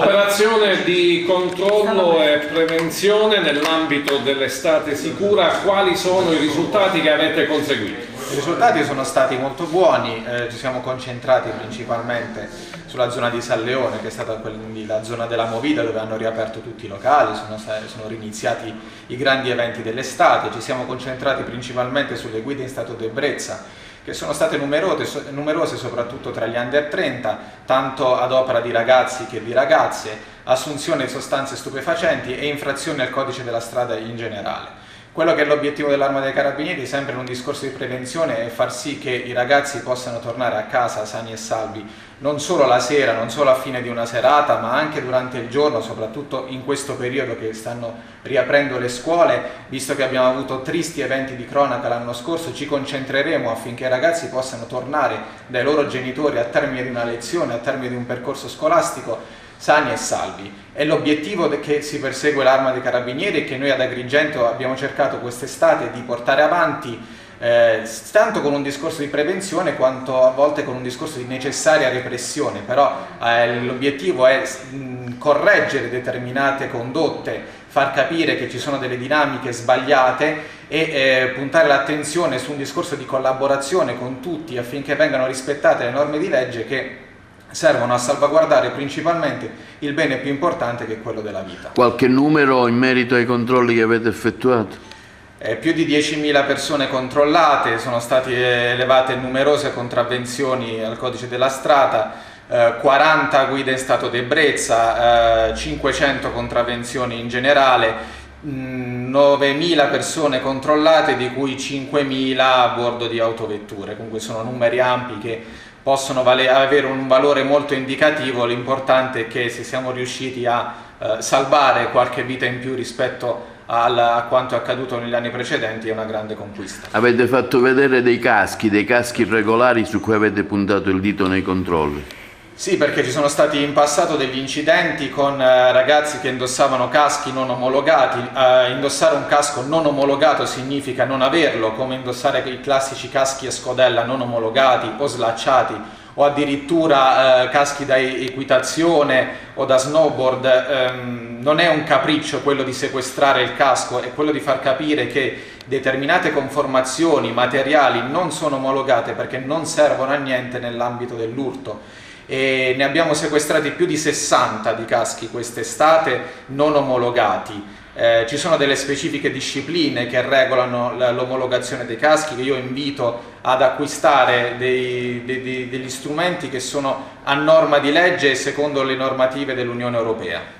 Operazione di controllo e prevenzione nell'ambito dell'estate sicura, quali sono i risultati che avete conseguito? I risultati sono stati molto buoni, ci siamo concentrati principalmente sulla zona di San Leone, che è stata quindi la zona della Movida, dove hanno riaperto tutti i locali, sono riniziati i grandi eventi dell'estate. Ci siamo concentrati principalmente sulle guide in stato di ebbrezza, che sono state numerose soprattutto tra gli under 30, tanto ad opera di ragazzi che di ragazze, assunzione di sostanze stupefacenti e infrazioni al codice della strada in generale. Quello che è l'obiettivo dell'Arma dei Carabinieri, sempre in un discorso di prevenzione, è far sì che i ragazzi possano tornare a casa sani e salvi, non solo la sera, non solo a fine di una serata, ma anche durante il giorno, soprattutto in questo periodo che stanno riaprendo le scuole. Visto che abbiamo avuto tristi eventi di cronaca l'anno scorso, ci concentreremo affinché i ragazzi possano tornare dai loro genitori a termine di una lezione, a termine di un percorso scolastico, sani e salvi. È l'obiettivo che si persegue l'Arma dei Carabinieri e che noi ad Agrigento abbiamo cercato quest'estate di portare avanti, tanto con un discorso di prevenzione quanto a volte con un discorso di necessaria repressione. Però l'obiettivo è correggere determinate condotte, far capire che ci sono delle dinamiche sbagliate e puntare l'attenzione su un discorso di collaborazione con tutti affinché vengano rispettate le norme di legge che servono a salvaguardare principalmente il bene più importante, che è quello della vita. Qualche numero in merito ai controlli che avete effettuato? Più di 10.000 persone controllate, sono state elevate numerose contravvenzioni al codice della strada, 40 guide in stato di ebbrezza, 500 contravvenzioni in generale, 9.000 persone controllate, di cui 5.000 a bordo di autovetture. Comunque sono numeri ampi che possono avere un valore molto indicativo. L'importante è che se siamo riusciti a salvare qualche vita in più rispetto a quanto è accaduto negli anni precedenti è una grande conquista. Avete fatto vedere dei caschi irregolari su cui avete puntato il dito nei controlli? Sì, perché ci sono stati in passato degli incidenti con ragazzi che indossavano caschi non omologati. Indossare un casco non omologato significa non averlo, come indossare i classici caschi a scodella non omologati o slacciati, o addirittura caschi da equitazione o da snowboard. Non è un capriccio quello di sequestrare il casco, è quello di far capire che determinate conformazioni materiali non sono omologate perché non servono a niente nell'ambito dell'urto. E ne abbiamo sequestrati più di 60 di caschi quest'estate non omologati. Ci sono delle specifiche discipline che regolano l'omologazione dei caschi, che io invito ad acquistare degli strumenti che sono a norma di legge e secondo le normative dell'Unione Europea.